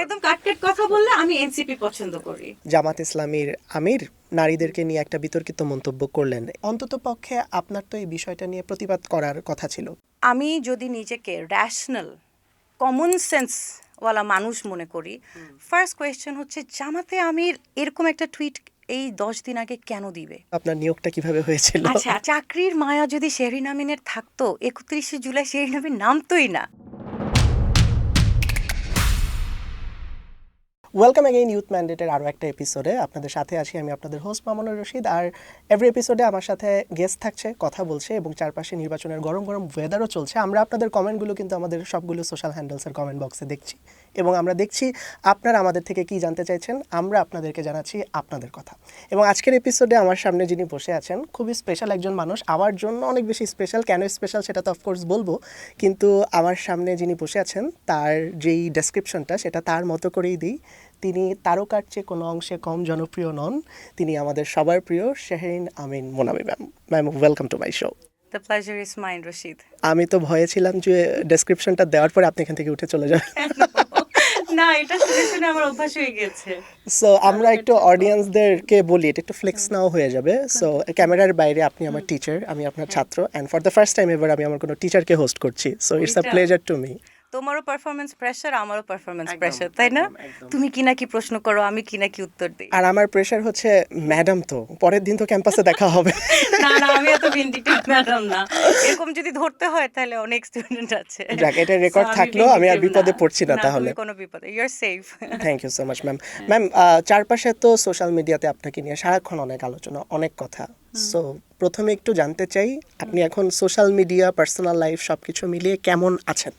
একদম কাটকেট কথা বললে আমি এনসিপি পছন্দ করি। জামাত ইসলামীর আমির নারীদেরকে নিয়ে একটা বিতর্কিত মন্তব্য করলেন, অন্তত পক্ষে আপনার তো এই বিষয়টা নিয়ে প্রতিবাদ করার কথা ছিল। আমি যদি নিজেকে র্যাশনাল কমন সেন্স ওয়ালা মানুষ মনে করি, ফার্স্ট কোয়েশ্চেন হচ্ছে জামাতে আমির এরকম একটা টুইট এই 10 দিন আগে কেন দিবে? আপনার নিয়োগটা কিভাবে হয়েছিল? আচ্ছা, চাকরির মায়া যদি শেহরিন আমিনের থাকতো 31শে জুলাই শেহরিন আমিন নামতোই না। ওয়েলকাম অ্যাগেইন ইউথ ম্যান্ডেটের আরও একটা এপিসোডে আপনাদের সাথে আছি আমি আপনাদের হোস্ট মামুনুর রশিদ। আর এভরি এপিসোডে আমার সাথে গেস্ট থাকছে, কথা বলছে এবং চারপাশে নির্বাচনের গরম গরম ওয়েদারও চলছে। আমরা আপনাদের কমেন্টগুলো কিন্তু আমাদের সবগুলো সোশ্যাল হ্যান্ডেলসের কমেন্ট বক্সে দেখছি এবং আমরা দেখছি আপনারা আমাদের থেকে কি জানতে চাইছেন, আমরা আপনাদেরকে জানাচ্ছি আপনাদের কথা। এবং আজকের এপিসোডে আমার সামনে যিনি বসে আছেন খুবই স্পেশাল একজন মানুষ, আমার জন্য অনেক বেশি স্পেশাল। কেন স্পেশাল সেটা তো অফকোর্স বলবো, কিন্তু আমার সামনে যিনি বসে আছেন তার যেই ডেসক্রিপশনটা সেটা তার মতো করেই দিই। তিনি তারকার চেয়ে কোনো অংশে কম জনপ্রিয় নন, তিনি আমাদের সবার প্রিয় Shehrin Amin Monami ma'am. Ma'am, welcome to my show. The pleasure is mine, Rashid. আমি তো ভয়ে ছিলাম যে ডেসক্রিপশনটা দেওয়ার পরে আপনি এখান থেকে উঠে চলে যাবেন। না, এটা শুনে শুনে আমার অভ্যাস হয়ে গেছে। সো আমরা একটু অডিয়েন্সদেরকে বলি, এটা একটু ফ্লেক্স নাও হয়ে যাবে। সো ক্যামেরার বাইরে আপনি আমার টিচার, আমি আপনার ছাত্র, and for the first time এবার আমি আমার কোনো টিচারকে হোস্ট করছি। So it's a pleasure to me. তোমারও পারফরমেন্স প্রেশার, আমারও পারফরমেন্স প্রেশার, তাই না? তুমি কি না কি প্রশ্ন করো, আমি কি না কি উত্তর দিই। আর আমার প্রেশার হচ্ছে ম্যাডাম, তো পরের দিন তো ক্যাম্পাসে দেখা হবে। না না, আমি এত ভিন্ডিকেটিভ ম্যাডাম না। এরকম যদি ধরতে হয় তাহলে অনেক স্টুডেন্ট আছে। যাক, এটা রেকর্ড থাকলো, আমি আর বিপদে পড়ছি না তাহলে। কোনো বিপদে, you are safe. Thank you so much ma'am. Ma'am, চারপাশে তো সোশ্যাল মিডিয়াতে আপনাকে নিয়ে সারাক্ষণ অনেক আলোচনা, অনেক কথা। সো প্রথমে একটু জানতে চাই, আপনি এখন সোশ্যাল মিডিয়া, পার্সোনাল লাইফ সবকিছু মিলিয়ে কেমন আছেন?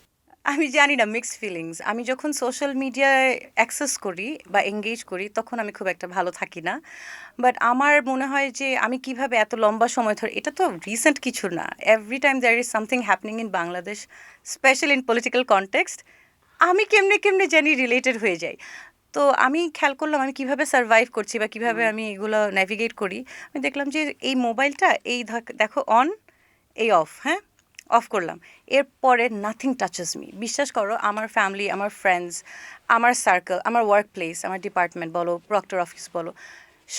আমি জানি না, মিক্সড ফিলিংস। আমি যখন সোশ্যাল মিডিয়ায় অ্যাক্সেস করি বা এঙ্গেজ করি তখন আমি খুব একটা ভালো থাকি না। বাট আমার মনে হয় যে আমি কিভাবে এত লম্বা সময় ধরে, এটা তো রিসেন্ট কিছু না, every time there is something happening in Bangladesh, special in political context, আমি কেমনে কেমনে জানি রিলেটেড হয়ে যাই। তো আমি খেয়াল করলাম আমি কিভাবে সার্ভাইভ করছি বা কিভাবে আমি এগুলো ন্যাভিগেট করি। আমি দেখলাম যে এই মোবাইলটা এই দেখো অন, এই অফ, হ্যাঁ অফ করলাম, এরপরে নাথিং টাচেস মি। বিশ্বাস করো, আমার ফ্যামিলি, আমার ফ্রেন্ডস, আমার সার্কেল, আমার ওয়ার্ক প্লেস, আমার ডিপার্টমেন্ট বলো, প্রক্টর অফিস বলো,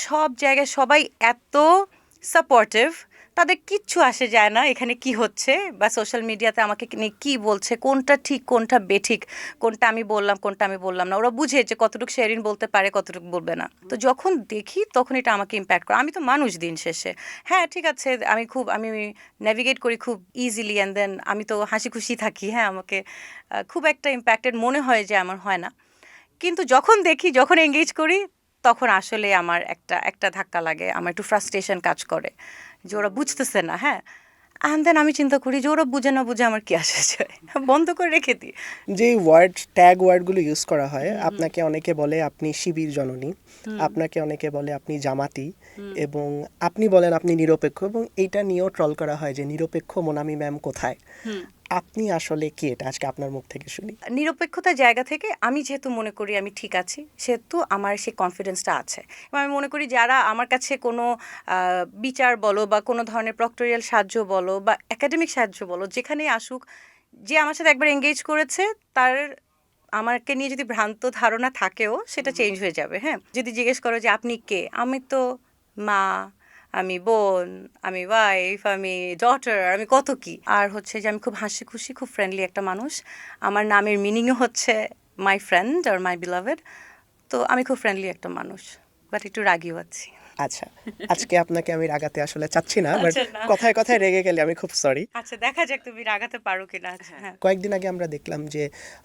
সব জায়গায় সবাই এত সাপোর্টিভ, তাদের কিচ্ছু আসে যায় না এখানে কি হচ্ছে বা সোশ্যাল মিডিয়াতে আমাকে নিয়ে কী বলছে, কোনটা ঠিক কোনটা বেঠিক, কোনটা আমি বললাম কোনটা আমি বললাম না। ওরা বুঝে যে কতটুকু শেরিন বলতে পারে কতটুকু বলবে না। তো যখন দেখি তখন এটা আমাকে ইম্প্যাক্ট করে। আমি তো মানুষ দিন শেষে, হ্যাঁ ঠিক আছে, আমি নেভিগেট করি খুব ইজিলি অ্যান্ড দেন আমি তো হাসি খুশি থাকি, হ্যাঁ আমাকে খুব একটা ইম্প্যাক্টেড মনে হয় যে আমার হয় না। কিন্তু যখন দেখি, যখন এঙ্গেজ করি, তখন আসলে আমার একটা একটা ধাক্কা লাগে, আমার একটু ফ্রাস্ট্রেশন কাজ করে যে ওরা বুঝতেছে না, হ্যাঁ। অ্যান্ড দেন আমি চিন্তা করি যে ওরা বুঝে না বুঝে আমার কি আসে যায়, বন্ধ করে রেখে দিই। যে ট্যাগ ওয়ার্ডগুলো ইউজ করা হয়, আপনাকে অনেকে বলে আপনি শিবির জননী, আপনাকে অনেকে বলে আপনি জামাতি, এবং আপনি বলেন আপনি নিরপেক্ষ, এবং এইটা নিয়েও ট্রল করা হয় যে নিরপেক্ষ মোনামি ম্যাম কোথায়। আপনি আসলে কি, এটা আজকে আপনার মুখ থেকে শুনি। নিরপেক্ষতার জায়গা থেকে আমি যেহেতু মনে করি আমি ঠিক আছি, সেহেতু আমার সেই কনফিডেন্সটা আছে। এবং আমি মনে করি যারা আমার কাছে কোনো বিচার বলো বা কোনো ধরনের প্রক্টোরিয়াল সাহায্য বলো বা একাডেমিক সাহায্য বলো, যেখানেই আসুক, যে আমার সাথে একবার এঙ্গেজ করেছে তার আমাকে নিয়ে যদি ভ্রান্ত ধারণা থাকেও সেটা চেঞ্জ হয়ে যাবে। হ্যাঁ, যদি জিজ্ঞেস করো যে আপনি কে, আমি তো মা, আমি বোন, আমি ওয়াইফ, আমি ডটার, আমি কত কি। আর হচ্ছে যে আমি খুব হাসি খুশি, খুব ফ্রেন্ডলি একটা মানুষ। আমার নামের মিনিংও হচ্ছে my friend R my beloved. তো আমি খুব ফ্রেন্ডলি একটা মানুষ, বাট একটু রাগিও আছি। আচ্ছা, আজকে আপনাকে আমি রাগাতে আসলে চাচ্ছি না, বাট আচ্ছা, না। কথায় কথায় রেগে গেলে আমি খুব সরি। আচ্ছা, দেখা যাক তুমি রাগাতে পারো কিনা। হ্যাঁ, কয়েকদিন আগে আমরা দেখলাম যে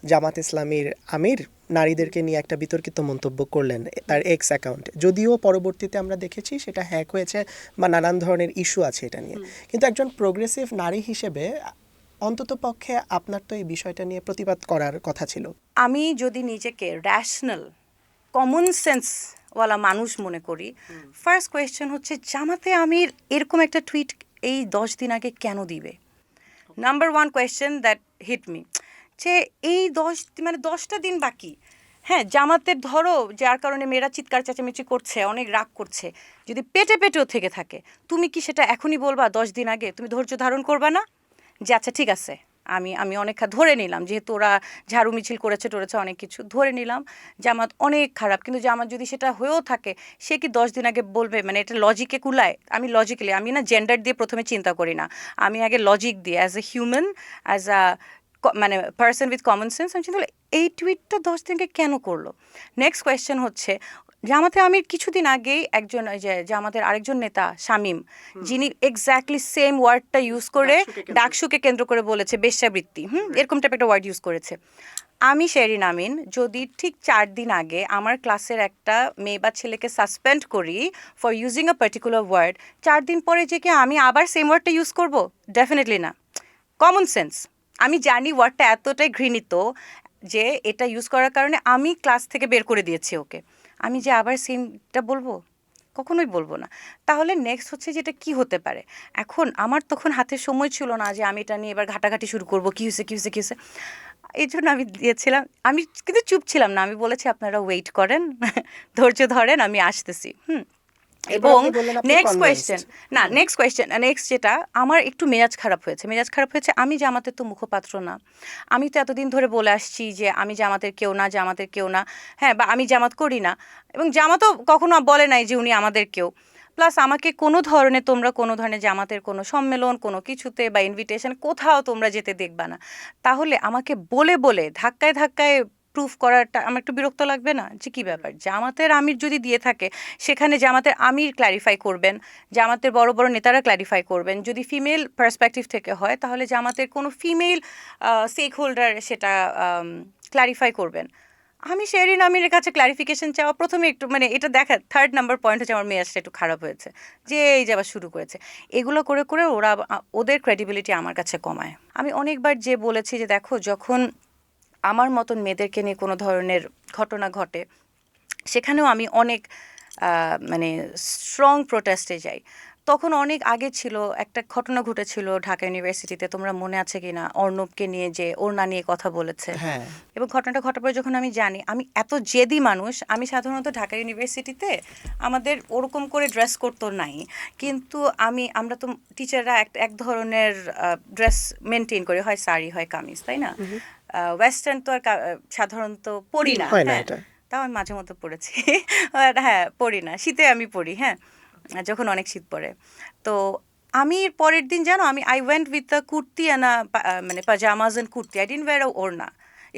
জামাত ইসলামীর আমির নারীদেরকে নিয়ে একটা বিতর্কিত মন্তব্য করলেন তার এক্স অ্যাকাউন্টে, যদিও পরবর্তীতে আমরা দেখেছি সেটা হ্যাক হয়েছে বা নানান ধরনের ইস্যু আছে এটা নিয়ে। কিন্তু একজন প্রোগ্রেসিভ নারী হিসেবে অন্তত পক্ষে আপনার তো এই বিষয়টা নিয়ে প্রতিবাদ করার কথা ছিল। আমি যদি নিজেকে র্যাশনাল কমন সেন্স ওয়ালা মানুষ মনে করি, ফার্স্ট কোয়েশ্চেন হচ্ছে জামাতে আমির এরকম একটা টুইট এই 10 দিন আগে কেন দিবে। Number one question that hit me, যে এই 10টা দিন বাকি, হ্যাঁ জামাতের ধরো যার কারণে মেয়েরা চিৎকার চেঁচামেচি করছে, অনেক রাগ করছে, যদি পেটে পেটেও থেকে থাকে, তুমি কি সেটা এখনই বলবা 10 দিন আগে? তুমি ধৈর্য ধারণ করবা না যে আচ্ছা ঠিক আছে আমি আমি অনেক ধরে নিলাম যেহেতু ওরা ঝাড়ু মিছিল করেছে টরেছে অনেক কিছু ধরে নিলাম জামাত অনেক খারাপ, কিন্তু জামাত যদি সেটা হয়েও থাকে সে কি 10 দিন আগে বলবে? মানে এটা লজিকে কুলায়? আমি লজিক্যালি, আমি না জেন্ডার দিয়ে প্রথমে চিন্তা করি না, আমি আগে লজিক দিয়ে as a human, as a মানে পার্সন উইথ কমন সেন্স আমি চিন্তা করলাম, এই টুইটটা 10 দিনকে কেন করলো। নেক্সট কোয়েশ্চেন হচ্ছে, জামাতে আমি কিছুদিন আগেই একজন ওই যে জামাতের আরেকজন নেতা শামীম, যিনি এক্স্যাক্টলি সেম ওয়ার্ডটা ইউজ করে ডাকসুকে কেন্দ্র করে বলেছে বেশ্যাবৃত্তি, এরকম টাইপ একটা ওয়ার্ড ইউজ করেছে। আমি শেরিন আমিন যদি ঠিক 4 দিন আগে আমার ক্লাসের একটা মেয়ে বা ছেলেকে সাসপেন্ড করি for using a particular word, 4 দিন পরে যে কি আমি আবার সেম ওয়ার্ডটা ইউজ করব? ডেফিনেটলি না। Common sense. আমি জানি ওয়ার্ডটা এতটাই ঘৃণিত যে এটা ইউজ করার কারণে আমি ক্লাস থেকে বের করে দিয়েছি ওকে, আমি যে আবার সেমটা বলবো? কখনোই বলবো না। তাহলে নেক্সট হচ্ছে যে এটা কি হতে পারে। এখন আমার তখন হাতে সময় ছিল না যে আমি এটা নিয়ে এবার ঘাটাঘাটি শুরু করব, কি হয়েছে কি হয়েছে কি হয়েছে। এই জন্য আমি দিয়েছিলাম, আমি কিন্তু চুপ ছিলাম না, আমি বলেছি আপনারা ওয়েট করেন, ধৈর্য ধরেন, আমি আসতেছি। এরপর এবং আপনি বললেন আপনি নেক্সট কোয়েশ্চেন, convinced। না নেক্সট কোয়েশ্চেন, নেক্সট যেটা আমার একটু মেজাজ খারাপ হয়েছে, আমি জামাতের তো মুখপাত্র না। আমি তো এতদিন ধরে বলে আসছি যে আমি জামাতের কেউ না, জামাতের কেউ না, হ্যাঁ, বা আমি জামাত করি না, এবং জামাতও কখনো বলে নাই যে উনি আমাদের কেউ। প্লাস আমাকে কোনো ধরনের, তোমরা কোনো ধরনের জামাতের কোনো সম্মেলন কোনো কিছুতে বা ইনভিটেশন কোথাও তোমরা যেতে দেখবা না। তাহলে আমাকে বলে বলে ধাক্কায় ধাক্কায় প্রুফ করাটা আমার একটু বিরক্ত লাগবে না? যে কী ব্যাপার, জামাতের আমির যদি দিয়ে থাকে সেখানে জামাতের আমির ক্ল্যারিফাই করবেন, জামাতের বড় বড় নেতারা ক্ল্যারিফাই করবেন। যদি ফিমেল পার্সপেক্টিভ থেকে হয় তাহলে জামাতের কোনো ফিমেল স্টেক হোল্ডার সেটা ক্ল্যারিফাই করবেন। আমি শেরিন আমিরের কাছে ক্লারিফিকেশন চাওয়া প্রথমে একটু মানে এটা দেখা, থার্ড নাম্বার পয়েন্ট হচ্ছে আমার মেয়াজটা একটু খারাপ হয়েছে যে এই যে আবার শুরু করেছে এগুলো করে করে ওরা ওদের ক্রেডিবিলিটি আমার কাছে কমায়। আমি অনেকবার যে বলেছি যে দেখো, যখন আমার মতন মেয়েদেরকে নিয়ে কোনো ধরনের ঘটনা ঘটে সেখানেও আমি অনেক মানে স্ট্রং প্রোটেস্টে যাই। তখন অনেক আগে ছিল একটা ঘটনা ঘটেছিল ঢাকা ইউনিভার্সিটিতে, তোমরা মনে আছে কি না, অর্ণবকে নিয়ে যে ওড়না নিয়ে কথা বলেছে। হ্যাঁ, এবং ঘটনাটা ঘটার পরে যখন আমি জানি, আমি এত জেদি মানুষ, আমি সাধারণত ঢাকা ইউনিভার্সিটিতে আমাদের ওরকম করে ড্রেস করতো নাই, কিন্তু আমরা তো টিচাররা এক ধরনের ড্রেস মেনটেন করি, হয় শাড়ি হয় কামিজ, তাই না? ওয়েস্টার্ন তো আর সাধারণত পরি না, হয় না হ্যাঁ, এটা। তাও আমি মাঝে মধ্যে পড়েছি। আর হ্যাঁ, পড়ি না, শীতে আমি পড়ি, হ্যাঁ, যখন অনেক শীত পড়ে। তো আমি এর পরের দিন জানো, I went with the kurti and মানে pyjamas and kurti, I didn't wear a orna.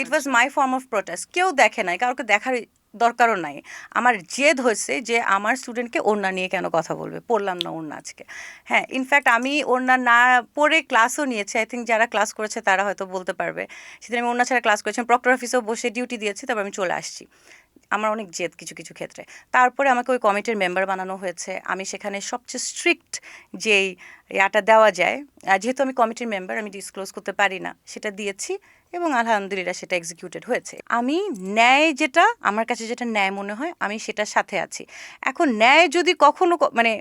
It was my form of protest. কেউ দেখে নাই, কাউকে দেখার দরকারও নাই। আমার জেদ হয়েছে যে আমার স্টুডেন্টকে ওড়না নিয়ে কেন কথা বলবে, পড়লাম না ওড়না আজকে। হ্যাঁ, ইনফ্যাক্ট আমি ওড়না না পড়ে ক্লাসও নিয়েছি, আই থিঙ্ক যারা ক্লাস করেছে তারা হয়তো বলতে পারবে। সেদিন আমি ওড়না ছাড়া ক্লাস করেছি, প্রক্টর অফিসেও বসে ডিউটি দিয়েছি, তারপর আমি চলে আসছি। আমার অনেক জেদ কিছু কিছু ক্ষেত্রে। তারপরে আমাকে ওই কমিটির মেম্বার বানানো হয়েছে, আমি সেখানে সবচেয়ে স্ট্রিক্ট যেই ইয়াটা দেওয়া যায়, যেহেতু আমি কমিটির মেম্বার আমি ডিসক্লোজ করতে পারি না, সেটা দিয়েছি এবং আলহামদুলিল্লাহ সেটা এক্সিকিউটেড হয়েছে। আমি ন্যায় যেটা আমার কাছে যেটা ন্যায় মনে হয় আমি সেটার সাথে আছি। এখন ন্যায় যদি কখনো মানে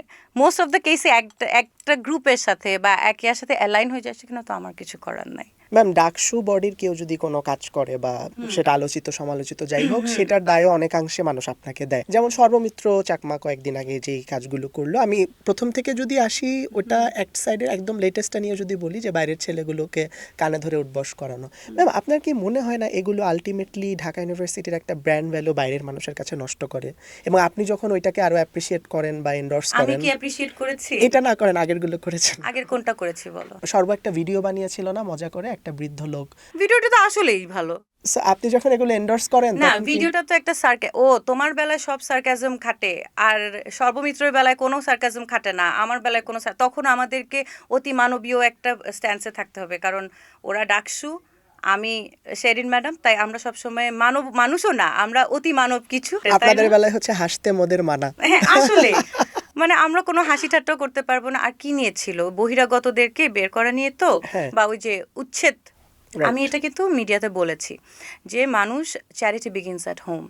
মোস্ট অফ দ্য কেসে একটা একটা গ্রুপের সাথে বা একের সাথে অ্যালাইন হয়ে যায়, সেখানে তো আমার কিছু করার নাই। ম্যাম, ডাকসু বডির কেউ যদি কোনো কাজ করে বা সেটা আলোচিত সমালোচিত যাই হোক, সেটার দায়ও অনেকাংশে মানুষ আপনাকে দেয়। যেমন সর্বমিত্র চাকমা কয়েকদিন আগে যেই কাজগুলো করলো, আমি প্রথম থেকে যদি আসি ওটা এক সাইডের একদম লেটেস্টটা নিয়ে যদি বলি যে বাইরের ছেলেগুলোকে কানে ধরে উঠবস করানো, ম্যাম আপনার কি মনে হয় না এগুলো আলটিমেটলি ঢাকা ইউনিভার্সিটির একটা ব্র্যান্ড ভ্যালু বাইরের মানুষের কাছে নষ্ট করে? এবং আপনি যখন ওইটাকে আরো অ্যাপ্রিসিয়েট করেন বা এন্ডোর্স আমি করেন, কি অ্যাপ্রিসিয়েট করেছি? এটা না করেন আগেরগুলো করেছেন। আগের কোনটা করেছি বলো? সর্ব একটা ভিডিও বানিয়েছিল না মজা করে, একটা বৃদ্ধ লোক। ভিডিওটা তো আসলেই ভালো। So, আপনি যখন এগুলো এন্ডোর্স করেন না, তখন কি- ভিডিওটা তো একটা তোমার বেলায় সব সার্কাজম খাটে আর সর্বমিত্রের বেলায় কোনো সার্কাজম খাটে না, আমার বেলায় কোনো তখন আমাদেরকে অতি মানবীয় একটা স্ট্যান্সে থাকতে হবে, কারণ ওরা ডাকসু, আমি শেরিন ম্যাডাম, তাই আমরা সবসময় মানুষও না, আমরা অতি মানব কিছু, তাই আপনাদের না? বেলায় হচ্ছে হাসতে মোদের মানা। হ্যাঁ, আসলে মানে আমরা কোনো হাসি ঠাট্টাও করতে পারবো না। আর কি নিয়েছিল, বহিরাগতদেরকে বের করা নিয়ে তো, হ্যাঁ। বা ওই যে উচ্ছেদ। Right. আমি এটা কিন্তু মিডিয়াতে বলেছি যে মানুষ, charity begins at home.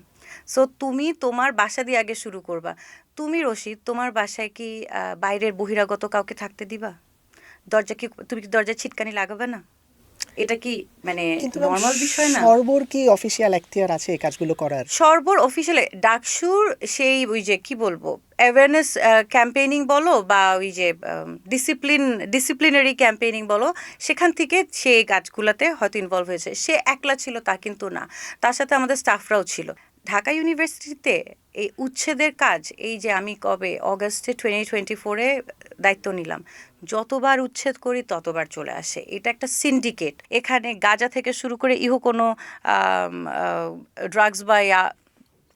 So তুমি তোমার বাসা দিয়ে আগে শুরু করবা। তুমি রশিদ, তোমার বাসায় কি বাইরের বহিরাগত কাউকে থাকতে দিবা? তুমি কি দরজায় ছিটকানি লাগাবে না? এটা কি মানে কিন্তু ম্যাম, নর্মাল বিষয় না? সর্বর কি অফিসিয়াল এখতিয়ার আছে এই কাজগুলো করার? সর্বর অফিসিয়াল ডাকসুর সেই ওই যে কি বলবো অ্যাওয়ারনেস ক্যাম্পেইনিং বলো বা ওই যে ডিসিপ্লিনারি ক্যাম্পেইনিং বলো, সেখান থেকে সে এই কাজগুলোতে হয়তো ইনভলভ হয়েছে। সে একলা ছিল তা কিন্তু না, তার সাথে আমাদের স্টাফরাও ছিল। ঢাকা ইউনিভার্সিটিতে এই উচ্ছেদের কাজ, এই যে আমি কবে অগাস্টে 2024-এ দায়িত্ব নিলাম, যতবার উচ্ছেদ করি ততবার চলে আসে। এটা একটা সিন্ডিকেট। এখানে গাঁজা থেকে শুরু করে ইহো কোনো ড্রাগস বা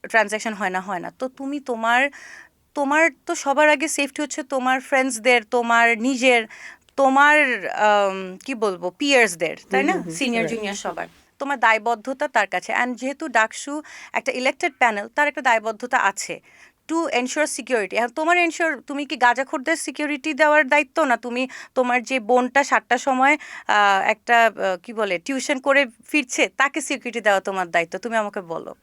ট্রানজ্যাকশন হয় না। তো তুমি তোমার তোমার তো সবার আগে সেফটি হচ্ছে তোমার ফ্রেন্ডসদের, তোমার নিজের, তোমার কি বলবো পিয়ার্সদের, তাই না? Senior right. জুনিয়র সবার তোমার দায়বদ্ধতা তার কাছে। অ্যান্ড যেহেতু ডাকসু একটা ইলেক্টেড প্যানেল, তার একটা দায়বদ্ধতা আছে টু এনশিওর সিকিউরিটি। এখন তোমার এনশিওর, তুমি কি গাঁজাখোরদের সিকিউরিটি দেওয়ার দায়িত্ব না? তুমি তোমার যে বোনটা 7টার সময় একটা কি বলে টিউশন করে ফিরছে, তাকে সিকিউরিটি দেওয়া তোমার দায়িত্ব? তুমি আমাকে বলো।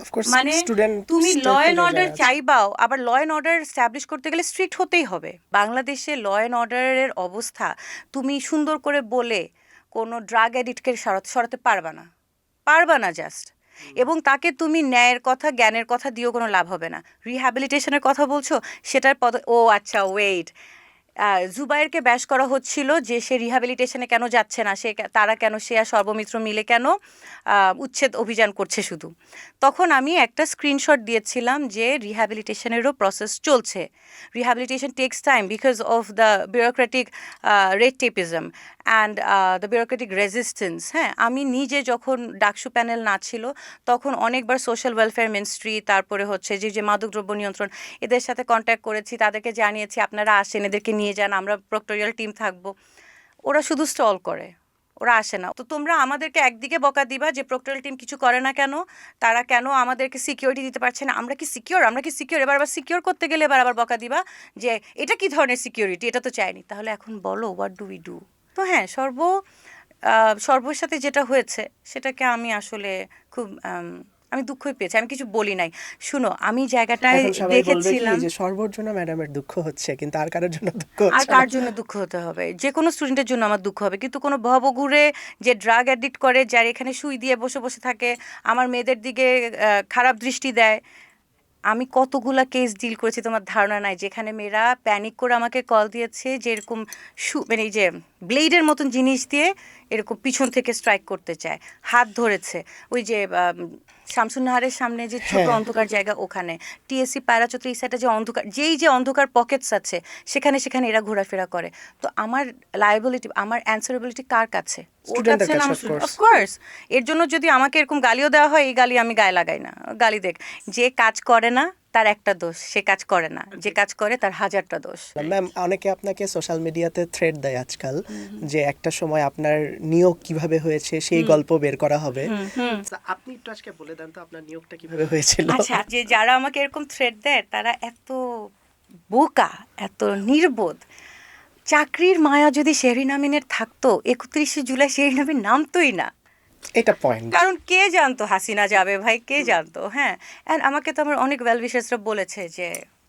অফ কোর্স মানে স্টুডেন্ট তুমি ল অ্যান্ড স্টেকহোল্ডার অর্ডার যারা আছে। চাইবাও, আবার ল অ্যান্ড অর্ডার স্ট্যাবলিশ করতে গেলে স্ট্রিক্ট হতেই হবে। বাংলাদেশে ল অ্যান্ড অর্ডারের অবস্থা, তুমি সুন্দর করে বলে কোনো ড্রাগ অ্যাডিক্টকে সরাতে পারবা না জাস্ট। এবং তাকে তুমি ন্যায়ের কথা জ্ঞানের কথা দিয়েও কোনো লাভ হবে না। রিহ্যাবিলিটেশনের কথা বলছো, সেটার ও আচ্ছা ওয়েট, জুবায়েরকে ব্যাশ করা হচ্ছিল যে সে রিহ্যাবিলিটেশনে কেন যাচ্ছে না, তারা কেন, সে আর সর্বমিত্র মিলে কেন উচ্ছেদ অভিযান করছে শুধু। তখন আমি একটা স্ক্রিনশট দিয়েছিলাম যে রিহ্যাবিলিটেশনেরও প্রসেস চলছে। Rehabilitation takes time because of the bureaucratic red tapism and the bureaucratic resistance. হ্যাঁ, আমি নিজে যখন ডাকসু প্যানেল না ছিল তখন অনেকবার সোশ্যাল ওয়েলফেয়ার মিনিস্ট্রি, তারপরে হচ্ছে যে মাদকদ্রব্য নিয়ন্ত্রণ, এদের সাথে কন্ট্যাক্ট করেছি, তাদেরকে জানিয়েছি আপনারা আসেন, এদেরকে নিয়ে যান, আমরা প্রক্টোরিয়াল টিম থাকবো। ওরা শুধু স্টল করে, ওরা আসে না। তো তোমরা আমাদেরকে একদিকে বকা দিবা যে প্রক্টোরিয়াল টিম কিছু করে না কেন, তারা কেন আমাদেরকে সিকিউরিটি দিতে পারছে না, আমরা কি সিকিউর, এবার আবার সিকিউর করতে গেলে এবার আবার বকা দিবা যে এটা কি ধরনের সিকিউরিটি, এটা তো চাইনি। তাহলে এখন বলো হোয়াট ডু উই ডু? তো হ্যাঁ, সর্বর সাথে যেটা হয়েছে সেটাকে আমি আসলে খুব আমি দুঃখই পেয়েছি, আমি কিছু বলি নাই। শুনো, আমি জায়গাটায় এখন সবাই বলবে কি দেখেছিলাম। যে সর্বর জন্য ম্যাডামের দুঃখ হচ্ছে, কিন্তু আর কারোর জন্য দুঃখ আর হচ্ছে না। কার জন্য দুঃখ হতে হবে? যে কোনো স্টুডেন্টের জন্য আমার দুঃখ হবে, কিন্তু কোনো ভবঘুরে যে ড্রাগ অ্যাডিক্ট করে, যার এখানে সুই দিয়ে বসে বসে থাকে, আমার মেয়েদের দিকে খারাপ দৃষ্টি দেয়। আমি কতগুলা কেস ডিল করেছি তোমার ধারণা নাই, যেখানে মেয়েরা প্যানিক করে আমাকে কল দিয়েছে যে এরকম মানে এই যে ব্লেডের মতন জিনিস দিয়ে এরকম পিছন থেকে স্ট্রাইক করতে চায়, হাত ধরেছে। ওই যে শামসুন্নাহারের সামনে যে ছোট হ্যাঁ। অন্ধকার জায়গা, ওখানে টিএসসি পায়রাচত্র এই সাইডে যে অন্ধকার, যে অন্ধকার পকেটস আছে, সেখানে সেখানে এরা ঘোরাফেরা করে। তো আমার লায়াবিলিটি, আমার অ্যান্সারেবিলিটি কার কাছে? ওর স্টুডেন্টের কাছে না, কাছে আমার অফ স্টুডেন্ট। কোর্স। অফকোর্স। এর জন্য যদি আমাকে এরকম গালিও দেওয়া হয়, এই গালি আমি গায়ে লাগাই না। গালি দেখ, যে কাজ করে না তার একটা দোষ, সে কাজ করে না, যে কাজ করে তার হাজারটা দোষ। ম্যাম, অনেকে আপনাকে সোশ্যাল মিডিয়াতে থ্রেড দেয় আজকাল যে একটা সময় আপনার নিয়োগ কিভাবে হয়েছে সেই গল্প বের করা হবে। তো আপনি একটু আজকে বলে দেন তো আপনার নিয়োগটা কিভাবে হয়েছিল? আচ্ছা, যে যারা আমাকে এরকম থ্রেট দেয় তারা এত বোকা, এত নির্বোধ। চাকরির মায়া যদি শেহরিন আমিনের থাকতো, 31শে জুলাই শেহরিন আমিন নামতোই না। এটা পয়েন্ট। কারণ কে জানতো হাসিনা যাবে ভাই, কে জানতো? হ্যাঁ, অ্যান্ড আমাকে তো আমার অনেক ওয়েল উইশার্সরা বলেছে যে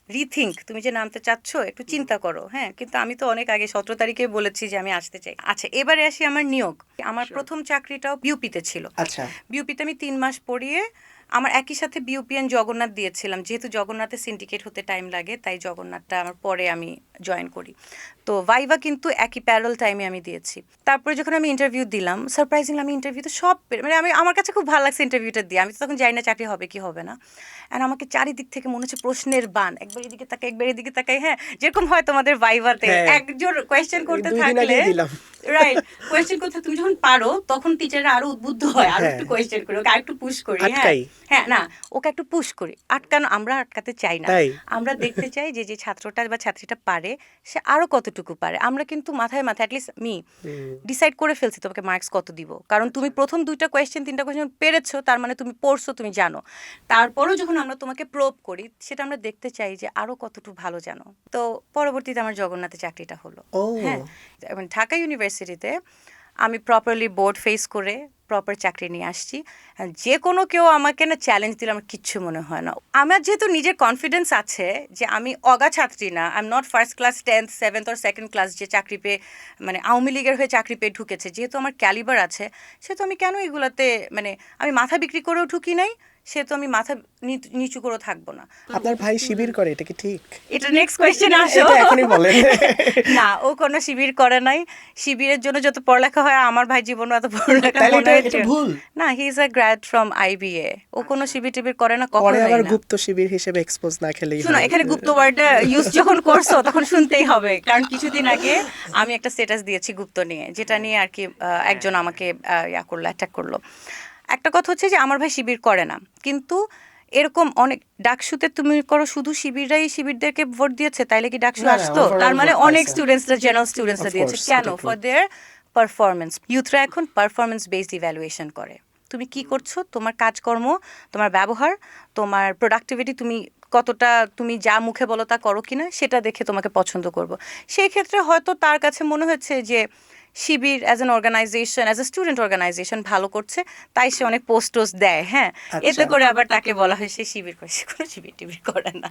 রিথিঙ্ক, তুমি যে নামতে চাচ্ছ একটু চিন্তা করো। হ্যাঁ, কিন্তু আমি তো অনেক আগে 17 তারিখে বলেছি যে আমি আসতে চাই। আচ্ছা, এবারে আসি আমার নিয়োগ। আমার প্রথম চাকরিটাও বিউপিতে ছিল। আচ্ছা। বিউপিতে আমি 3 মাস পড়িয়ে আমার একই সাথে বিউপিএন জগন্নাথ দিয়েছিলাম, যেহেতু জগন্নাথে সিন্ডিকেট হতে টাইম লাগে, তাই জগন্নাথটা আমার পরে আমি জয়েন করি। তো ভাইভা কিন্তু একই প্যারাল টাইমে আমি দিয়েছি। তারপরে যখন আমি ইন্টারভিউ দিলাম, সারপ্রাইজিংলি আমি ইন্টারভিউতে মানে আমার কাছে খুব ভালো লাগছে ইন্টারভিউটা দিয়ে। আমি তো তখন জানি না চাকরি হবে কি হবে না। অ্যান্ড আমাকে চারিদিক থেকে মনে হচ্ছে প্রশ্নের বান, একবার এদিকে তাকাই একবার এদিকে তাকাই। হ্যাঁ, যেরকম হয় তোমাদের ভাইভাতে, হ্যাঁ। একজন কোয়েশ্চেন করতে 2 দিন থাকলে, আগেই দিলাম। রাইট, কোয়েশ্চেন করতে তুমি যখন পারো তখন টিচাররা আরো উদ্বুদ্ধ হয়, আরো হ্যাঁ। একটু কোয়েশ্চেন করি, ওকে আরেকটু পুশ করি। হ্যাঁ আটকাই। হ্যাঁ, না, ওকে একটু পুশ করি। আমরা আটকাতে চাই না। তাই? আমরা দেখতে চাই যে যে ছাত্রটা বা ছাত্রীটা পারে, সে আরো কতটুকু পারে। আমরা কিন্তু মাথায় অ্যাটলিস্ট ডিসাইড করে ফেলছি তোমাকে মার্কস কত দিব, কারণ তুমি প্রথম 2টা কোয়েশ্চেন 3টা কোয়েশ্চেন পেরেছো, তার মানে তুমি পড়ছো, তুমি জানো। তারপরও যখন আমরা তোমাকে প্রোব করি, সেটা আমরা দেখতে চাই যে আরো কতটুকু ভালো জানো। তো পরবর্তীতে আমার জগন্নাথে চাকরিটা হলো। ও। হ্যাঁ, ঢাকা ইউনিভার্সিটিতে আমি প্রপারলি বোর্ড ফেস করে প্রপার চাকরি নিয়ে আসছি। আর যে কোনো কেউ আমাকে না চ্যালেঞ্জ দিলে আমার কিচ্ছু মনে হয় না। আমার যেহেতু নিজের কনফিডেন্স আছে যে আমি অগা ছাত্রী না, I am not first class 10th 7th or second class যে চাকরি পেয়ে মানে আওয়ামী লীগের হয়ে চাকরি পেয়ে ঢুকেছে, যেহেতু আমার ক্যালিবার আছে সেহেতু আমি কেন এগুলাতে মানে আমি মাথা বিক্রি করেও ঢুকি নাই, সেহেতু আমি মাথা নিচু করেও থাকবো না। আপনার ভাই শিবির করে, এটা কি ঠিক? এটা নেক্সট কোয়েশ্চেন আসো। এটা এখনই বলেন। না, ও কোনো শিবির করে নাই। শিবিরের জন্য যত পড়ালেখা হয় আমার ভাই জীবনে এত পড়ালেখা তাহলে মনে হয় এটা ভুল। না, he is a grad from IBA। ও কোনো শিবির টিবির করে না, পরে কখনোই আবার না। গুপ্ত শিবির হিসেবে এক্সপোজ না খেলেই শোনো, হয়। এখানে গুপ্ত ওয়ার্ডটা ইউজ যখন করছো তখন শুনতেই হবে, কারণ কিছুদিন আগে আমি একটা স্ট্যাটাস দিয়েছি গুপ্ত নিয়ে, যেটা নিয়ে আর কি একজন আমাকে অ্যাটাক করলো। একটা কথা হচ্ছে যে আমার ভাই শিবির করে না, কিন্তু এরকম অনেক ডাকসুতে তুমি করো শুধু শিবিররাই শিবিরদেরকে ভোট দিয়েছে, তাইলে কি ডাকসু না, আসতো? overall তার মানে vote অনেক পাইছে। স্টুডেন্টসরা জেনারেল স্টুডেন্টসরা Of দিয়েছে। course, কেন? এটা ফর true। Their performance. ইউথরা এখন পারফরমেন্স বেসড ইভ্যালুয়েশন করে। তুমি কি করছো, তোমার কাজকর্ম, তোমার ব্যবহার, তোমার প্রোডাক্টিভিটি, তুমি কতটা তুমি যা মুখে বলো তা করো কিনা, সেটা দেখে তোমাকে পছন্দ করব। সেই ক্ষেত্রে হয়তো তার কাছে মনে হচ্ছে যে Shibir as an organisation, as a student organisation ভালো করছে, তাই সে অনেক পোস্টোস দেয়। হ্যাঁ, এতে আচ্ছা। করে আবার তাকে বলা হয় সে শিবির করে। সে কোনো শিবির টিবির করে না।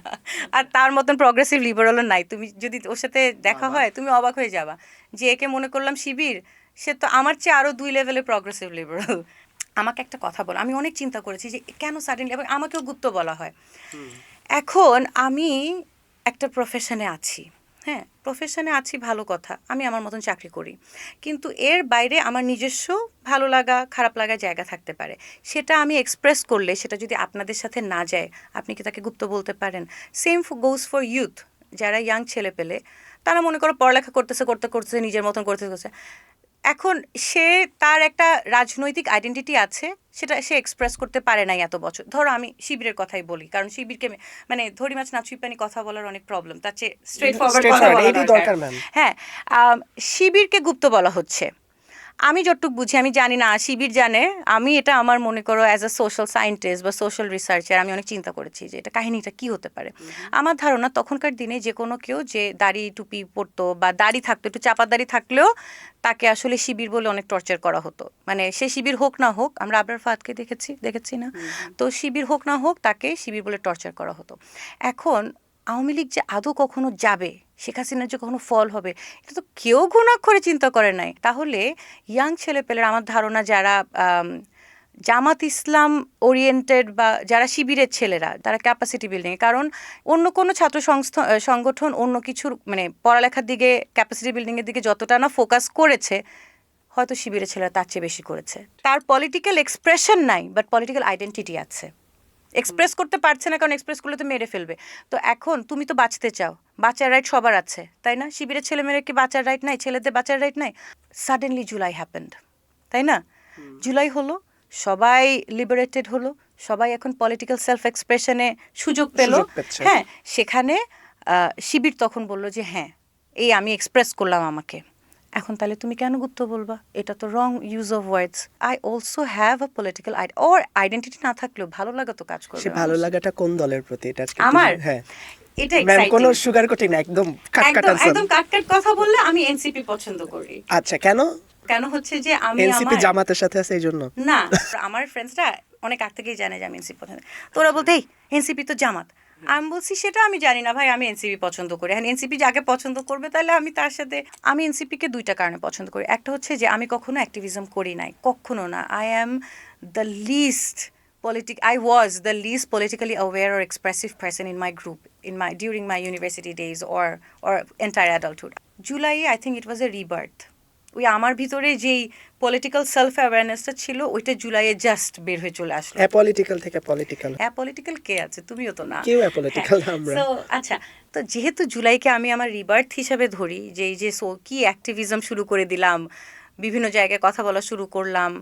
আর তার মতন প্রগ্রেসিভ লিবারালও নাই। তুমি যদি ওর সাথে দেখা হয় তুমি অবাক হয়ে যাবা যে একে মনে করলাম শিবির, সে তো আমার চেয়ে আরও 2 লেভেলে প্রগ্রেসিভ লিবারাল। আমাকে একটা কথা বলো, আমি অনেক চিন্তা করেছি যে কেন সাডেনলি, এবং আমাকেও গুপ্ত বলা হয়। এখন আমি একটা প্রফেশনে আছি, হ্যাঁ প্রফেশনে আছি, ভালো কথা, আমি আমার মতন চাকরি করি, কিন্তু এর বাইরে আমার নিজস্ব ভালো লাগা খারাপ লাগার জায়গা থাকতে পারে। সেটা আমি এক্সপ্রেস করলে সেটা যদি আপনাদের সাথে না যায়, আপনি কি তাকে গুপ্ত বলতে পারেন? সেম গোজ ফর ইউথ, যারা ইয়াং ছেলে পেলে, তারা মনে করো পড়ালেখা করতেছে করতে করতেছে নিজের মতন করতে করছে, এখন সে তার একটা রাজনৈতিক আইডেন্টিটি আছে, সেটা সে এক্সপ্রেস করতে পারে নাই এত বছর। ধরো আমি শিবিরের কথাই বলি, কারণ শিবিরকে মানে ধরি মাছ না ছুঁই পানি কথা বলার অনেক প্রবলেম, তার চেয়ে স্ট্রেট ফরওয়ার্ড কথা Straightforward, বলা এটাই দরকার। দরকার, ম্যাম। হ্যাঁ, শিবিরকে গুপ্ত বলা হচ্ছে। আমি যতটুকু বুঝি, আমি জানি না শিবির জানে, আমি এটা আমার মনে করো অ্যাজ আ সোশ্যাল সায়েন্টিস্ট বা সোশ্যাল রিসার্চার আমি অনেক চিন্তা করেছি যে এটা কাহিনীটা কি হতে পারে। আমার ধারণা তখনকার দিনে যে কোনো কেউ যে দাড়ি টুপি পরতো বা দাড়ি থাকতো, একটু চাপা দাড়ি থাকলেও তাকে আসলে শিবির বলে অনেক টর্চার করা হতো। মানে সে শিবির হোক না হোক, আমরা আবরার ফাহাদকে দেখেছি না, তো শিবির হোক না হোক তাকে শিবির বলে টর্চার করা হতো। এখন আওয়ামী লীগ যে আদৌ কখনো যাবে, শেখ হাসিনার যে কখনো ফল হবে, এটা তো কেউ ঘুণাক্ষরে চিন্তা করে নাই। তাহলে ইয়াং ছেলেপেলের আমার ধারণা যারা জামাত ইসলাম ওরিয়েন্টেড বা যারা শিবিরের ছেলেরা, তারা ক্যাপাসিটি বিল্ডিং, কারণ অন্য কোনো ছাত্র সংগঠন অন্য কিছুর মানে পড়ালেখার দিকে ক্যাপাসিটি বিল্ডিংয়ের দিকে যতটা না ফোকাস করেছে, হয়তো শিবিরের ছেলেরা তার চেয়ে বেশি করেছে। তার পলিটিক্যাল এক্সপ্রেশন নাই, বাট পলিটিক্যাল আইডেন্টিটি আছে। এক্সপ্রেস করতে পারছে না, কারণ এক্সপ্রেস করলে তো মেরে ফেলবে। তো এখন তুমি তো বাঁচতে চাও, বাঁচার রাইট সবার আছে, তাই না? শিবিরের ছেলে মেয়েরা কি বাঁচার রাইট নাই? ছেলেদের বাঁচার রাইট নাই? সাডেনলি জুলাই হ্যাপেন্ড, তাই না? জুলাই হলো, সবাই লিবারেটেড হলো, সবাই এখন পলিটিক্যাল সেলফ এক্সপ্রেশনে সুযোগ পেল। সুযোগ পাচ্ছে। হ্যাঁ, সেখানে শিবির তখন বললো যে হ্যাঁ এই আমি এক্সপ্রেস করলাম আমাকে। এখন তাহলে তুমি কেন গুপ্ত বলবা? এটা তো wrong use of words. I also have a political or identity না থাকলেও ভালো লাগা তো কাজ করবে। সে ভালো লাগাটা কোন দলের প্রতি, এটা আজকে একটু আমার হ্যাঁ এটা ম্যাম, এক্সাইটিং। কোনো সুগার কোটিং না, একদম কাট একদম আনসার। একদম কাটকাট কথা বললে আমি এনসিপি পছন্দ করি। আচ্ছা, কেন? কেন হচ্ছে যে আমি এনসিপি আমার জামাতের সাথে আছে এই জন্য? না, আমার ফ্রেন্ডসরা অনেক আগ থেকেই জানে যে আমি এনসিপি পছন্দ। তো ওরা বলতে এনসিপি তো জামাত, আমি বলছি সেটা আমি জানি না ভাই, আমি এনসিপি পছন্দ করি। হ্যাঁ, এনসিপি যাকে পছন্দ করবে তাহলে আমি তার সাথে। আমি এনসিপিকে দুইটা কারণে পছন্দ করি। একটা হচ্ছে যে আমি কখনো অ্যাক্টিভিজম করি নাই, কখনো না। I am the list I was the least politically aware or expressive person in my group during my university days or entire adulthood. July, I think it was a rebirth. ওই আমার ভিতরে যেই political self অ্যাওয়ারনেসটা ছিল, ওইটা জুলাইয়ে just বের হয়ে চলে আসলো। অ্যাপলিটিক্যাল থেকে পলিটিক্যাল। অ্যাপলিটিক্যাল কে আছে? তুমিও তো না। কেউ অ্যাপলিটিক্যাল আমরা। So, আচ্ছা, তো যেহেতু জুলাইকে আমি আমার রিবার্থ হিসাবে ধরি, যে এই যে কি অ্যাক্টিভিজম শুরু করে দিলাম, বিভিন্ন জায়গায় কথা বলা শুরু করলাম,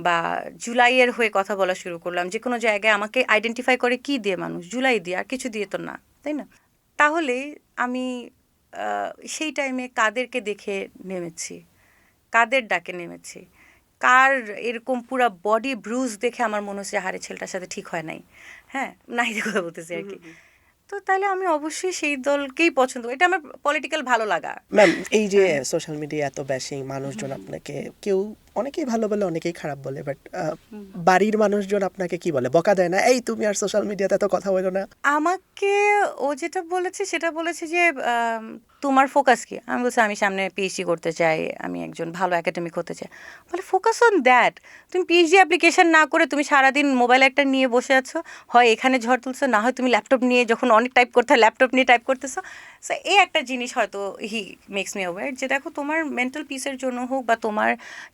বা জুলাইয়ের হয়ে কথা বলা শুরু করলাম, যে কোনো জায়গায় আমাকে আইডেন্টিফাই করে কি দিয়ে মানুষ? জুলাই দিয়ে, আর কিছু দিয়ে তো না, তাই না? তাহলে আমি সেই টাইমে কাদেরকে দেখে নেমেছি, কাদের ডাকে নেমেছি, কার এরকম পুরো বডি ব্রুজ দেখে আমার মনে হচ্ছে হারে ছেলেটার সাথে ঠিক হয় নাই। হ্যাঁ, নাহিদের কথা বলতেছি আর কি। তো তো তাহলে আমি অবশ্যই সেই দলকেই পছন্দ করি। এটা আমার পলিটিক্যাল ভালো লাগা। ম্যাম এই যে সোশ্যাল মিডিয়া এত বেশি মানুষজন আপনাকে কেউ অনেকেই ভালো বলে অনেকেই খারাপ বলে, বাট বাড়ির মানুষজন আপনাকে কি বলে, বকা দেয় না এই তুমি আর সোশ্যাল মিডিয়াতে এত কথা বলো না? আমাকে ও যেটা বলেছে সেটা বলেছে যে তোমার ফোকাস কি? আমি বলছি আমি সামনে পিএইচডি করতে চাই, আমি একজন ভালো একাডেমিক হতে চাই। বলে ফোকাস অন দ্যাট। তুমি পিএইচডি অ্যাপ্লিকেশন না করে তুমি সারাদিন মোবাইল একটা নিয়ে বসে আছো, হয় এখানে ঝড় তুলছো, না হয় তুমি ল্যাপটপ নিয়ে যখন অনেক টাইপ করতে হয় ল্যাপটপ নিয়ে টাইপ করতেছো। সো এই একটা জিনিস হয়তো হি মেক্স মি অ্যাওয়্যার যে দেখো তোমার মেন্টাল পিসের জন্য হোক বা তোমার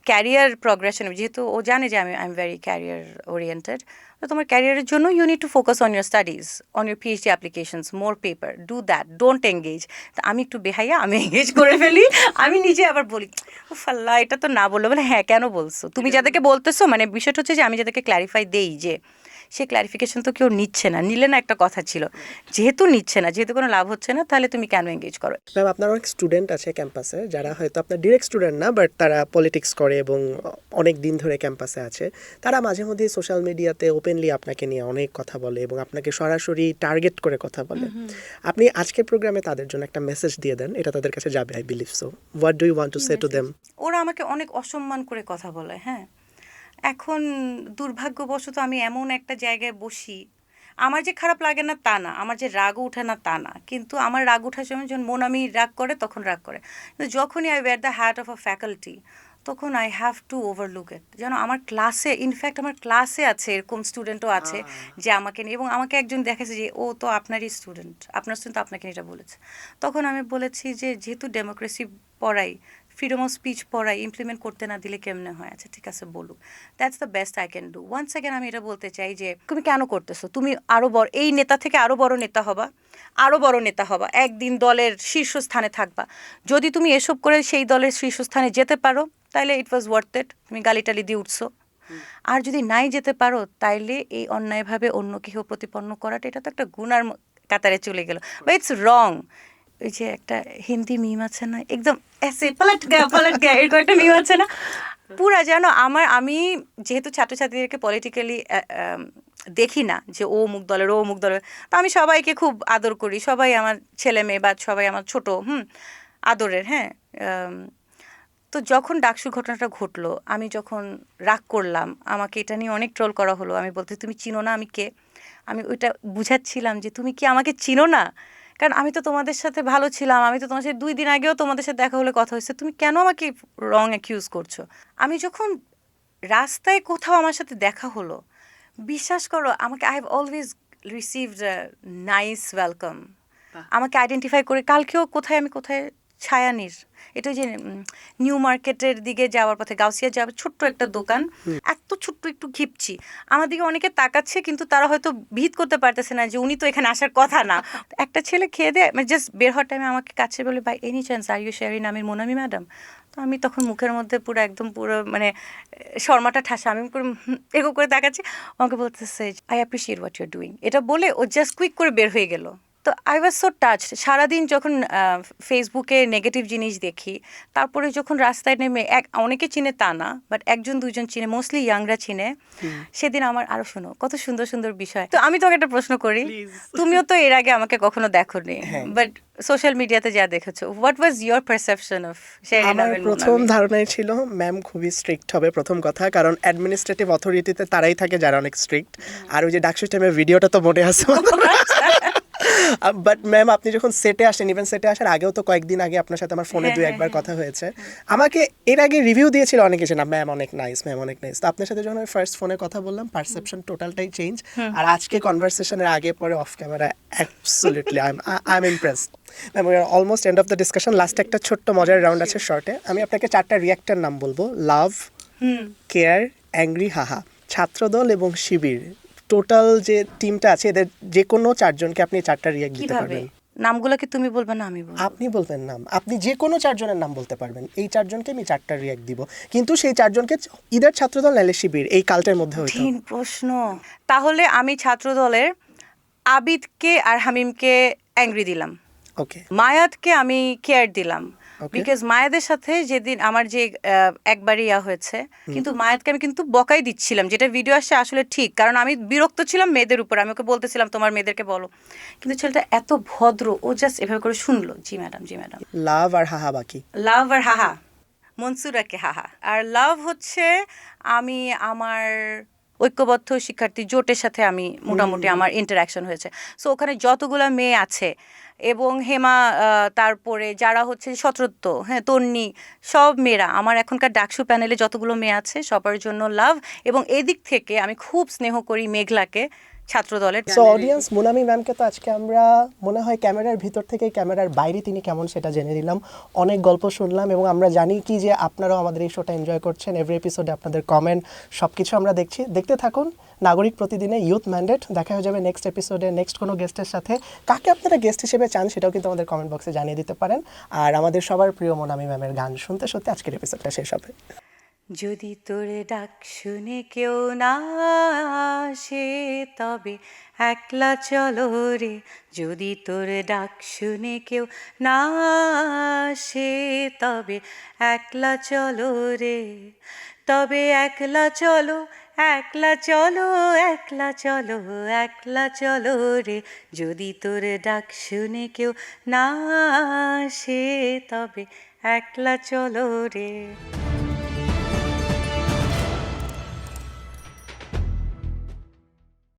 ক্যারিয়ার প্রগ্রেশন, যেহেতু ও জানে যে I am very career oriented, তো তোমার ক্যারিয়ারের জন্য you need to focus on your studies, on your PhD applications, more paper, do that, don't engage. তা আমি একটু বেহাইয়া, আমি এঙ্গেজ করে ফেলি। আমি নিজে আবার বলি উফ আল্লাহ এটা তো না বললো। বলে হ্যাঁ কেন বলছো, তুমি যাদেরকে বলতেছো, মানে বিষয়টা হচ্ছে যে আমি যাদেরকে ক্ল্যারিফাই দেই যে সে ক্ল্যারিফিকেশন তো কেউ নিচ্ছে না, নিলে না একটা কথা ছিল, যেহেতু নিচ্ছে না, যেহেতু কোনো লাভ হচ্ছে না, তাহলে তুমি কেন এঙ্গেজ করো? ম্যাম আপনার অনেক স্টুডেন্ট আছে ক্যাম্পাসে যারা হয়তো আপনার ডিরেক্ট স্টুডেন্ট না, বাট তারা পলিটিক্স করে এবং অনেক দিন ধরে ক্যাম্পাসে আছে। তারা মাঝে মধ্যে সোশ্যাল মিডিয়াতে ওপেনলি আপনাকে নিয়ে অনেক কথা বলে এবং আপনাকে সরাসরি টার্গেট করে কথা বলে। আপনি আজকের প্রোগ্রামে তাদের জন্য একটা মেসেজ দিয়ে দেন, এটা তাদের কাছে যাবে, I believe so. What do you want to say to them? ওরা আমাকে অনেক অসম্মান করে কথা বলে। হ্যাঁ, এখন দুর্ভাগ্যবশত আমি এমন একটা জায়গায় বসি, আমার যে খারাপ লাগে না তা না, আমার যে রাগও ওঠে না তা না, কিন্তু আমার রাগ ওঠার সময় যখন মন আমি রাগ করে তখন রাগ করে, কিন্তু যখনই I wear the hat of a faculty তখন I have to overlook it. যেন আমার ক্লাসে, ইনফ্যাক্ট আমার ক্লাসে আছে এরকম স্টুডেন্টও আছে যে আমাকে নিয়ে, এবং আমাকে একজন দেখেছে যে ও তো আপনারই স্টুডেন্ট, আপনার স্টুডেন্ট আপনাকে এটা বলেছে। তখন আমি বলেছি যে যেহেতু ডেমোক্রেসি পড়াই, ফ্রিডম অফ স্পিচ পড়াই, ইমপ্লিমেন্ট করতে না দিলে কেমনে হয়? আচ্ছা ঠিক আছে বলুক, that's the best I can do. Once second আমি এটা বলতে চাই যে তুমি কেন করতেছো, তুমি আরও বড়, এই নেতা থেকে আরও বড় নেতা হবা, আরও বড় নেতা হবা, একদিন দলের শীর্ষস্থানে থাকবা। যদি তুমি এসব করে সেই দলের শীর্ষস্থানে যেতে পারো তাহলে ইট ওয়াজ ওয়ার্থ ইট, তুমি গালিটালি দিয়ে উঠছো। আর যদি নাই যেতে পারো তাইলে এই অন্যায়ভাবে অন্য কেহ প্রতিপন্ন করাটা, এটা তো একটা গুনার কাতারে চলে গেল, বা ইটস রং। ওই যে একটা হিন্দি মিম আছে না, একদম এসে পালট গয়া এরকম একটা মিম আছে না, পুরা জানো আমি যেহেতু ছাত্রছাত্রীদেরকে পলিটিক্যালি দেখি না যে ও মুখ দলের, ও মুখ দলের, তো আমি সবাইকে খুব আদর করি, সবাই আমার ছেলে মেয়ে বা সবাই আমার ছোট আদরের। হ্যাঁ, তো যখন ডাকসুর ঘটনাটা ঘটলো, আমি যখন রাগ করলাম, আমাকে এটা নিয়ে অনেক ট্রোল করা হলো। আমি বলতে তুমি চিনো না আমি কে? আমি ওইটা বুঝাচ্ছিলাম যে তুমি কি আমাকে চিনো না? কারণ আমি তো তোমাদের সাথে ভালো ছিলাম, আমি তো তোমার সাথে 2 দিন আগেও তোমাদের সাথে দেখা হলে কথা হয়েছে, তুমি কেন আমাকে রং অ্যাকিউজ করছো? আমি যখন রাস্তায় কোথাও আমার সাথে দেখা হলো, বিশ্বাস করো আমাকে, I have always received nice welcome. আমাকে আইডেন্টিফাই করে, কালকেও আমি কোথায় ছায়ানির, এটা যে নিউ মার্কেটের দিকে যাওয়ার পথে গাউসিয়া যাওয়ার ছোট্ট একটা দোকান, এত ছোট্ট একটু ঘিপছি, আমার দিকে অনেকে তাকাচ্ছে কিন্তু তারা হয়তো ভিত করতে পারতেছে না যে উনি তো এখানে আসার কথা না। একটা ছেলে খেয়ে দেয়, মানে জাস্ট বের হওয়ার টাইমে আমাকে কাছে বলে by any chance are you sharing Amir Monami madam? তো আমি তখন মুখের মধ্যে পুরো একদম পুরো মানে শর্মাটা ঠাসা, আমি করে এগো করে তাকাচ্ছি, আমাকে বলতেছে I appreciate what you are doing. এটা বলে ও জাস্ট কুইক করে বের হয়ে গেল। তো আই ওয়াজ সো টাচড। সারাদিন যখন ফেসবুকে নেগেটিভ জিনিস দেখি, তারপরে যখন রাস্তায় নেমে অনেকে চিনে তা না, বাট 1-2 জন চিনে, মোস্টলি ইয়াংরা চিনে, সেদিন আমার আরো শোনো কত সুন্দর সুন্দর বিষয়। তো আমি তোমাকে একটা প্রশ্ন করি, তুমিও তো এর আগে আমাকে কখনো দেখোনি, বাট সোশ্যাল মিডিয়াতে যা দেখেছো, what was your perception of Sherin আমার আমির প্রথম মোনামি? ধারণাই ছিল ম্যাম খুবই স্ট্রিক্ট হবে, প্রথম কথা, কারণ অ্যাডমিনিস্ট্রেটিভ অথরিটিতে তারাই থাকে যারা অনেক স্ট্রিক্ট। আর ওই যে ডাকসু টাইমের ভিডিওটা তো মনে আছে। বাট ম্যাম আপনি যখন সেটে আসেন, ইভেন সেটে আসার আগেও তো কয়েকদিন আগে আপনার সাথে আমার ফোনে 2-1বার কথা হয়েছে, আমাকে এর আগে রিভিউ দিয়েছিল অনেকে যে না ম্যাম অনেক নাইস, ম্যাম অনেক নাইস। তো আপনার সাথে যখন আমি ফার্স্ট ফোনে কথা বললাম, পারসেপশন টোটালটাই চেঞ্জ। আর আজকে কনভারসেশনের আগে পরে of camera absolutely I am impressed. Ma'am we are almost end of the discussion. Last একটা ছোট্ট মজার রাউন্ড আছে শর্টে। আমি আপনাকে 4টা রিঅ্যাক্টার নাম বলবো, লাভ, কেয়ার, অ্যাংরি, হাহা। ছাত্রদল এবং শিবির টোটাল যে টিমটা আছে, এদের যে কোনো 4জনকে আপনি 4টা রিঅ্যাক্ট দিতে কিভাবে পারবেন। নামগুলো কি তুমি বলবে না আমি বলবো? আপনি বলবেন নাম, আপনি যে কোনো 4জনের নাম বলতে পারবেন। এই 4জনকে আমি 4টা রিঅ্যাক্ট দিব, কিন্তু সেই 4জনকে ইদার ছাত্রদল নাইলে শিবির, এই কালটার মধ্যে হইতো। কঠিন প্রশ্ন। তাহলে আমি ছাত্রদলের আবিদকে আর হামিমকে অ্যাংরি দিলাম, ওকে। মায়াতকে আমি কেয়ার দিলাম, Okay. বিকজ মায়েদের সাথে যেদিন আমার যে একবারই ইয়া হয়েছে, কিন্তু মায়েরকে আমি কিন্তু বকাই দিচ্ছিলাম, যেটা ভিডিও আসছে আসলে ঠিক, কারণ আমি বিরক্ত ছিলাম মেয়েদের উপর, আমি ওকে বলতেছিলাম তোমার মেয়েদেরকে বলো, কিন্তু ছেলেটা এত ভদ্র, ও জাস্ট এভাবে করে শুনলো, জি ম্যাডাম, জি ম্যাডাম। লাভ আর হাহা বাকি। লাভ আর হাহা, মনসুরাকে হাহা। আর লাভ হচ্ছে আমি আমার ঐক্যবদ্ধ শিক্ষার্থী জোটের সাথে আমি মোটামুটি আমার ইন্টারাকশন হয়েছে। সো ওখানে যতগুলা মেয়ে আছে এবং হেমা, তারপরে যারা হচ্ছে সত্রত্ব, হ্যাঁ, তন্নি, সব মেয়েরা আমার এখনকার ডাকসু প্যানেলে যতগুলো মেয়ে আছে সবার জন্য লাভ। এবং এদিক থেকে আমি খুব স্নেহ করি মেঘলাকে, ছাত্র দলের। সো অডিয়েন্স, মুনামি ম্যামকে তো আজকে আমরা মনে হয় ক্যামেরার ভিতর থেকে ক্যামেরার বাইরে তিনি কেমন সেটা জেনে নিলাম, অনেক গল্প শুনলাম এবং আমরা জানি কি যে আপনারাও আমাদের এই শোটা এনজয় করছেন। এভরি এপিসোডে আপনাদের কমেন্ট সব কিছু আমরা দেখছি, দেখতে থাকুন নাগরিক প্রতিদিনে ইউথ ম্যান্ডেট। দেখা হয়ে যাবে নেক্সট এপিসোডে নেক্সট কোনো গেস্টের সাথে। কাকে আপনারা গেস্ট হিসেবে চান সেটাও কিন্তু আমাদের কমেন্ট বক্সে জানিয়ে দিতে পারেন। আর আমাদের সবার প্রিয় মুনামি ম্যামের গান শুনতে শুনতে আজকের এপিসোডটা শেষ হবে। যদি তোর ডাক শুনে কেউ না আসে তবে একলা চলো রে, যদি তোর ডাক শুনে কেউ না আসে তবে একলা চলো রে, তবে একলা চলো, একলা চলো, একলা চলো, একলা চলো রে, যদি তোর ডাক শুনে কেউ না আসে তবে একলা চলো রে।